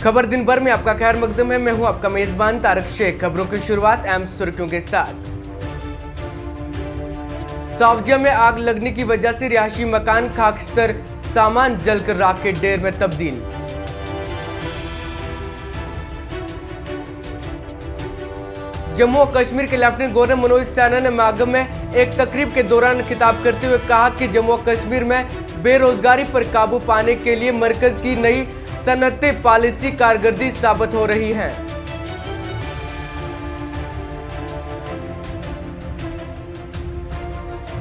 खबर दिन भर में आपका खैर मकदम है। मैं हूं आपका मेजबान तारक शेख। खबरों की शुरुआत अहम सुर्खियों के साथ। सावजिया में आग लगने की वजह से रिहायशी मकान खाकस्तर, सामान जलकर राख के ढेर में तब्दील। जम्मू और कश्मीर के लेफ्टिनेंट गवर्नर मनोज सिन्हा ने मागम में एक तकरीब के दौरान खिताब करते हुए कहा कि जम्मू और कश्मीर में बेरोजगारी पर काबू पाने के लिए मरकज की नई सनअती पॉलिसी कारगर साबित हो रही है।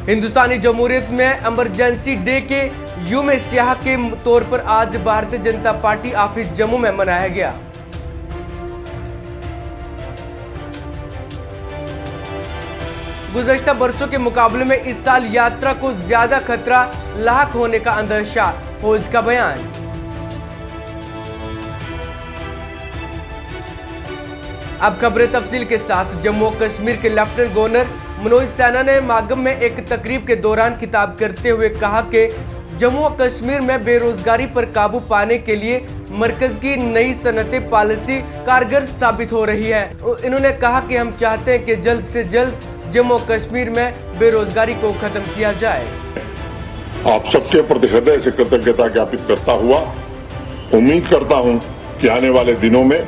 हिंदुस्तानी जमहूरियत में इमरजेंसी डे के यूम सियाह के तौर पर आज भारतीय जनता पार्टी ऑफिस जम्मू में मनाया गया। गुज़श्ता बरसों के मुकाबले में इस साल यात्रा को ज्यादा खतरा लाहक होने का अंदेशा, फौज का बयान। अब खबरें तफसील के साथ। जम्मू और कश्मीर के लेफ्टिनेंट गवर्नर मनोज सिन्हा ने मागम में एक तकरीब के दौरान खिताब करते हुए कहा कि जम्मू और कश्मीर में बेरोजगारी पर काबू पाने के लिए मरकज की नई सनअती पॉलिसी कारगर साबित हो रही है। इन्होंने कहा कि हम चाहते हैं कि जल्द से जल्द जम्मू और कश्मीर में बेरोजगारी को खत्म किया जाए। आप सबके प्रति हृदय से कृतज्ञता ज्ञापित करता हुआ उम्मीद करता हूं कि आने वाले दिनों में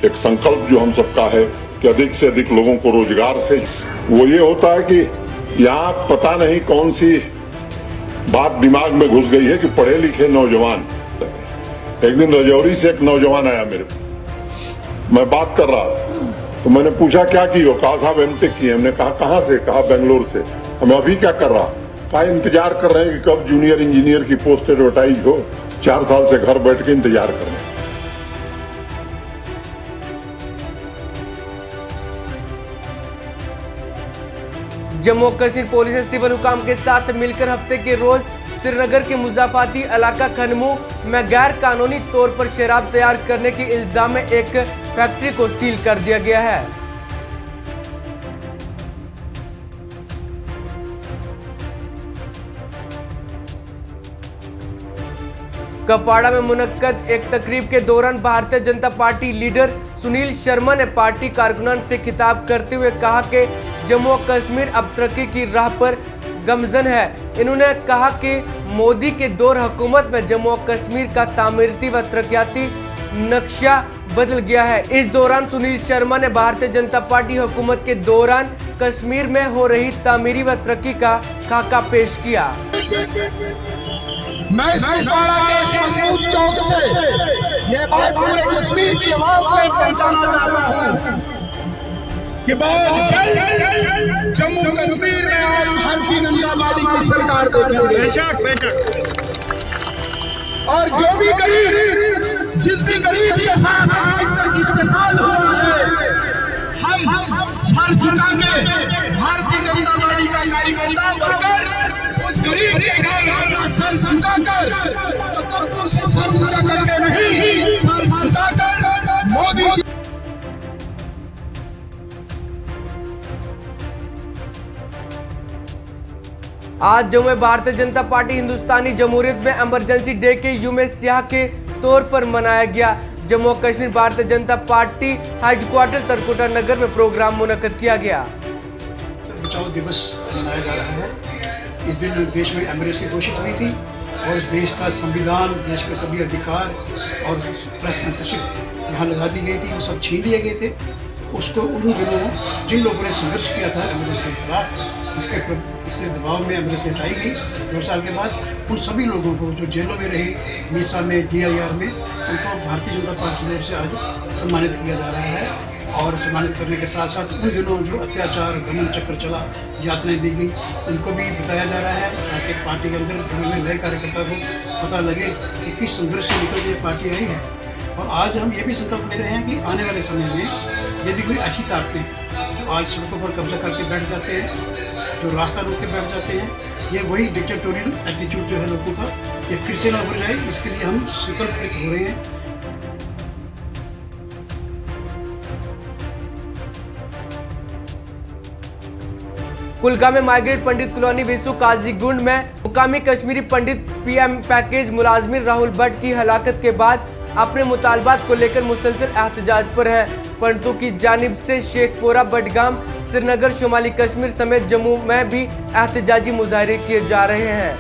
एक संकल्प जो हम सबका है कि अधिक से अधिक लोगों को रोजगार से, वो ये होता है कि यहाँ पता नहीं कौन सी बात दिमाग में घुस गई है कि पढ़े लिखे नौजवान। एक दिन रजौरी से एक नौजवान आया मेरे पास, मैं बात कर रहा तो मैंने पूछा क्या की हो, कहा साहब एमटेक की। हमने कहा कहाँ से, कहा बेंगलोर से। हम अभी क्या कर रहा, कहा इंतजार कर रहे हैं कि कब जूनियर इंजीनियर की पोस्ट एडवर्टाइज हो। 4 साल से घर बैठ के इंतजार कर रहे हैं। जम्मू कश्मीर पुलिस ने सिविल हुकाम के साथ मिलकर हफ्ते के रोज श्रीनगर के मुजाफाती इलाका खनमू में गैर कानूनी तौर पर शराब तैयार करने के इल्जाम में एक फैक्ट्री को सील कर दिया गया है। कपवाड़ा में मुनक्कद एक तकरीब के दौरान भारतीय जनता पार्टी लीडर सुनील शर्मा ने पार्टी कारकुनान से खिताब करते हुए कहा कि जम्मू और कश्मीर अब तरक्की की राह पर गमजन है। इन्होंने कहा कि मोदी के दौर हुकूमत में जम्मू और कश्मीर का तामीरती व तरक्याती नक्शा बदल गया है। इस दौरान सुनील शर्मा ने भारतीय जनता पार्टी हुकूमत के दौरान कश्मीर में हो रही तामीरी व तरक्की का खाका पेश किया। मैं इस कपवाड़ा के इस मजबूत चौक से ये बात पूरे कश्मीर की आवाम में पहुंचाना चाहता हूं कि बहुत जल्द जम्मू कश्मीर में आप भारतीय जनता पार्टी की सरकार देखेंगे। और जो भी गरीब, जिस भी गरीब के साथ आज तक इस्तेसाल हुआ है, हम सर झुका के भारतीय जनता पार्टी का कार्यकर्ता बनकर उस गरीब के घर अपना सर झुकाकर, तो कब्बों से सर ऊंचा करके नहीं, सर झुकाकर मोदी जी। आज जम्मू में भारतीय जनता पार्टी हिंदुस्तानी जमहूरियत में इमरजेंसी डे के यूम सियाह के तौर पर मनाया गया। जम्मू और कश्मीर भारतीय जनता पार्टी हेडक्वार्टर तरकुटा नगर में प्रोग्राम मुनक्कद किया गया। बचाओ दिवस मनाया जा रहा है। इस दिन देश में इमरजेंसी घोषित हुई थी और देश का संविधान, देश के सभी अधिकार और प्रेस सेंसरशिप यहाँ लगा दी गई थी, वो सब छीन लिए गए थे। उसको उन दिनों जिन लोगों ने संघर्ष किया था इमरजेंसी के खिलाफ, इसके दबाव में इमरजेंसी हटाई गई 2 साल के बाद। उन सभी लोगों को जो जेलों में रहे, मीसा में, DIR में, उनको भारतीय जनता पार्टी की ओर से आज सम्मानित किया जा रहा है। और सम्मानित करने के साथ साथ उन दिनों जो अत्याचार, गमन चक्र चला, यातनाएं दी गई, उनको भी बताया जा रहा है ताकि पार्टी के अंदर जुड़े हुए नए कार्यकर्ता को पता लगे कि किस संघर्ष से निकल के पार्टी आई है। और आज हम ये भी संकल्प ले रहे हैं कि आने वाले समय में यदि कोई ऐसी ताकतें जो आज सड़कों पर कब्जा करके बैठ जाते हैं, जो रास्ता रोक के बैठ जाते हैं, ये वही डिक्टेटोरियल एटीट्यूड जो है लोगों का, ये फिर से ना उभर जाए, इसके लिए हम संकल्पित हो रहे हैं। कुलगाम में माइग्रेट पंडित कॉलोनी विसु काजीगुंड में मुकामी कश्मीरी पंडित PM पैकेज मुलाजमिन राहुल भट्ट की हलाकत के बाद अपने मुतालबात को लेकर मुसलसल एहतजाज पर है, परंतु की जानिब से शेखपुरा, बडगाम, श्रीनगर, शुमाली कश्मीर समेत जम्मू में भी एहतजाजी मुजाहरे किए जा रहे हैं।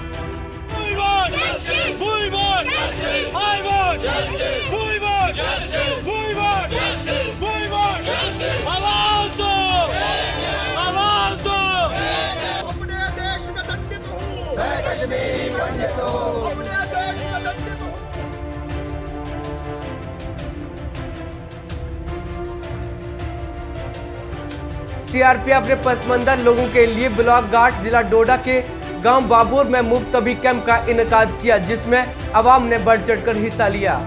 सीआरपीएफ ने पसमानदा लोगों के लिए ब्लॉक घाट जिला डोडा के गांव बाबूर में मुफ्त तबी कैंप का इनेकाद किया, जिसमें अवाम ने बढ़ चढ़कर हिस्सा लिया।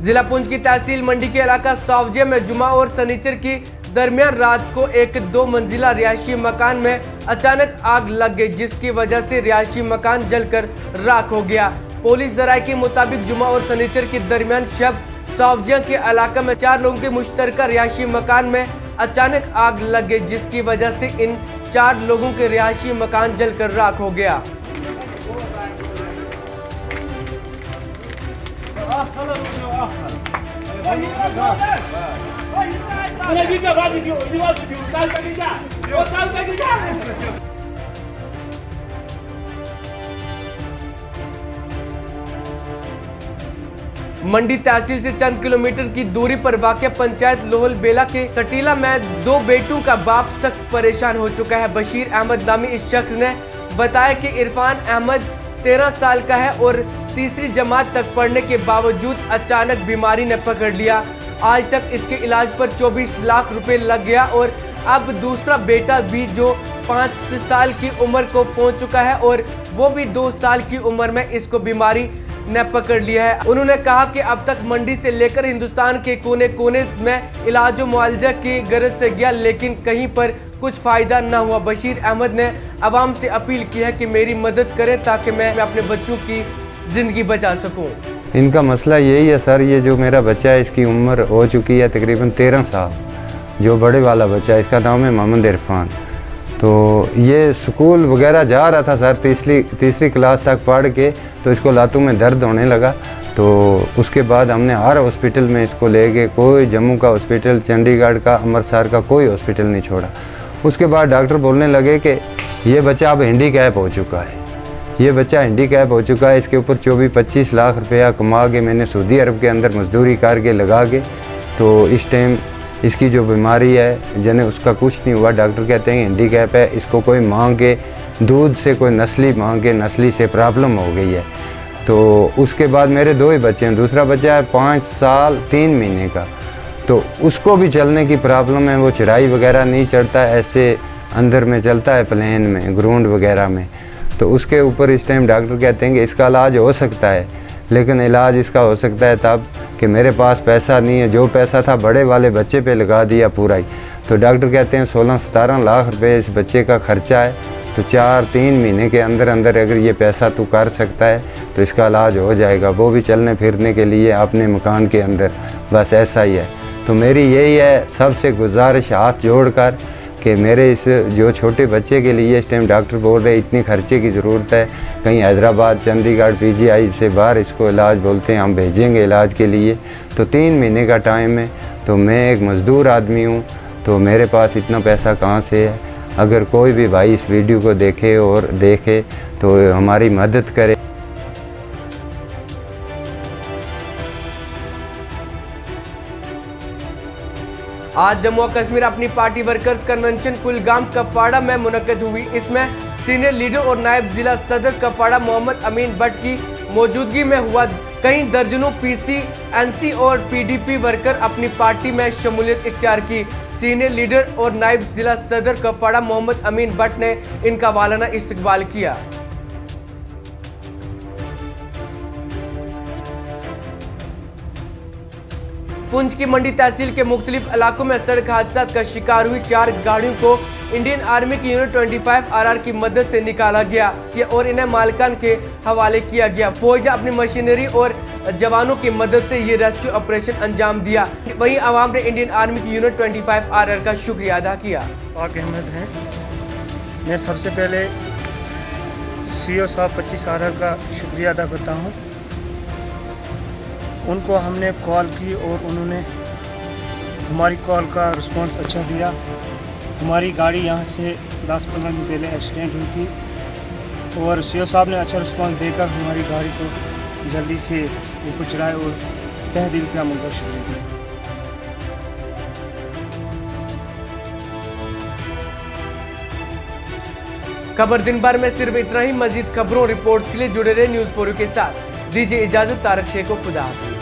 जिला पुंछ की तहसील मंडी के इलाका सावजे में जुमा और सनीचर की दरमियान रात को एक 2 मंजिला रिहायशी मकान में अचानक आग लग गई, जिसकी वजह से रिहायशी मकान जलकर राख हो गया। पुलिस जराये के मुताबिक जुमा और सनीचर के दरमियान शब सावजिया के इलाका में 4 लोगों के मुश्तरका रिहायशी मकान में अचानक आग लग गई, जिसकी वजह से इन 4 लोगों के रिहायशी मकान जलकर राख हो गया। मंडी तहसील से चंद किलोमीटर की दूरी पर वाक़ पंचायत लोहल बेला के सटीला में 2 बेटों का बाप सख्त परेशान हो चुका है। बशीर अहमद नामी इस शख्स ने बताया कि इरफान अहमद 13 साल का है और तीसरी जमात तक पढ़ने के बावजूद अचानक बीमारी ने पकड़ लिया। आज तक इसके इलाज पर 24 लाख रुपए लग गया और अब दूसरा बेटा भी जो 5 साल की उम्र को पहुंच चुका है और वो भी 2 साल की उम्र में इसको बीमारी ने पकड़ लिया है। उन्होंने कहा कि अब तक मंडी से लेकर हिंदुस्तान के कोने कोने में इलाज और मुआवजा की गरज से गया, लेकिन कहीं पर कुछ फायदा न हुआ। बशीर अहमद ने आवाम से अपील की है कि मेरी मदद करें ताकि मैं अपने बच्चों की ज़िंदगी बचा सकूं। इनका मसला यही है सर, ये जो मेरा बच्चा है इसकी उम्र हो चुकी है तकरीबन 13 साल। जो बड़े वाला बच्चा है इसका नाम है मोहम्मद इरफान। तो ये स्कूल वगैरह जा रहा था सर, तीसरी क्लास तक पढ़ के, तो इसको लातों में दर्द होने लगा। तो उसके बाद हमने हर हॉस्पिटल में इसको ले गए, कोई जम्मू का हॉस्पिटल, चंडीगढ़ का, अमृतसर का कोई हॉस्पिटल नहीं छोड़ा। उसके बाद डॉक्टर बोलने लगे कि ये बच्चा अब हैंडीकैप हो चुका है, ये बच्चा हैंडीकैप हो चुका है। इसके ऊपर 24-25 लाख रुपया कमा के मैंने सऊदी अरब के अंदर मजदूरी करके लगा के, तो इस टाइम इसकी जो बीमारी है जने उसका कुछ नहीं हुआ। डॉक्टर कहते हैं हैंडीकैप है, इसको कोई मांग के दूध से कोई नस्ली मांग के नस्ली से प्रॉब्लम हो गई है। तो उसके बाद मेरे 2 ही बच्चे हैं, दूसरा बच्चा है 5 साल 3 महीने का, तो उसको भी चलने की प्रॉब्लम है। वो चढ़ाई वगैरह नहीं चढ़ता, ऐसे अंदर में चलता है प्लेन में, ग्राउंड वगैरह में। तो उसके ऊपर इस टाइम डॉक्टर कहते हैं कि इसका इलाज हो सकता है, लेकिन इलाज इसका हो सकता है तब कि मेरे पास पैसा नहीं है। जो पैसा था बड़े वाले बच्चे पे लगा दिया पूरा ही। तो डॉक्टर कहते हैं 16-17 लाख रुपए इस बच्चे का खर्चा है, तो 4-3 महीने के अंदर अंदर अगर ये पैसा तू कर सकता है तो इसका इलाज हो जाएगा, वो भी चलने फिरने के लिए अपने मकान के अंदर, बस ऐसा ही है। तो मेरी यही है सबसे गुजारिश हाथ जोड़कर कि मेरे इस जो छोटे बच्चे के लिए इस टाइम डॉक्टर बोल रहे इतनी खर्चे की ज़रूरत है, कहीं हैदराबाद चंडीगढ़ पीजीआई से बाहर इसको इलाज बोलते हैं, हम भेजेंगे इलाज के लिए। तो 3 महीने का टाइम है, तो मैं एक मज़दूर आदमी हूँ, तो मेरे पास इतना पैसा कहाँ से है। अगर कोई भी भाई इस वीडियो को देखे और देखे तो हमारी मदद करे। आज जम्मू और कश्मीर अपनी party workers convention Kulgam Kupwara में मुनक्किद हुई। इसमें सीनियर लीडर और नायब जिला सदर कपवाड़ा मोहम्मद अमीन भट्ट की मौजूदगी में हुआ। कई दर्जनों पीसी, एनसी और पीडीपी वर्कर अपनी पार्टी में शमूलियत इख्तियार की। सीनियर लीडर और नायब जिला सदर कपवाड़ा मोहम्मद अमीन भट्ट ने इनका वालाना इस्तकबाल किया। पुंछ की मंडी तहसील के मुख्तलिफ इलाकों में सड़क हादसा का शिकार हुई 4 गाड़ियों को इंडियन आर्मी की यूनिट 25 RR की मदद से निकाला गया और इन्हें मालिकान के हवाले किया गया। फौज ने अपनी मशीनरी और जवानों की मदद से ये रेस्क्यू ऑपरेशन अंजाम दिया। वहीं आवाम ने इंडियन आर्मी की यूनिट 25 RR का शुक्रिया अदा किया। पाक अहमद हैं। मैं सबसे पहले CO साहब 25 RR का शुक्रिया अदा करता हूँ। उनको हमने कॉल की और उन्होंने हमारी कॉल का रिस्पांस अच्छा दिया। हमारी गाड़ी यहाँ से 10-15 दिन पहले एक्सीडेंट हुई थी और CO साहब ने अच्छा रिस्पांस देकर हमारी गाड़ी को जल्दी से ऊपर चढ़ाए और तहे दिल से हम उनका शुक्रिया दिया। खबर दिन भर में सिर्फ इतना ही। मजीद खबरों रिपोर्ट्स के लिए जुड़े रहे न्यूज़4U के साथ। दीजिए इजाजत। तारक शेख को खुदा हाफिज़।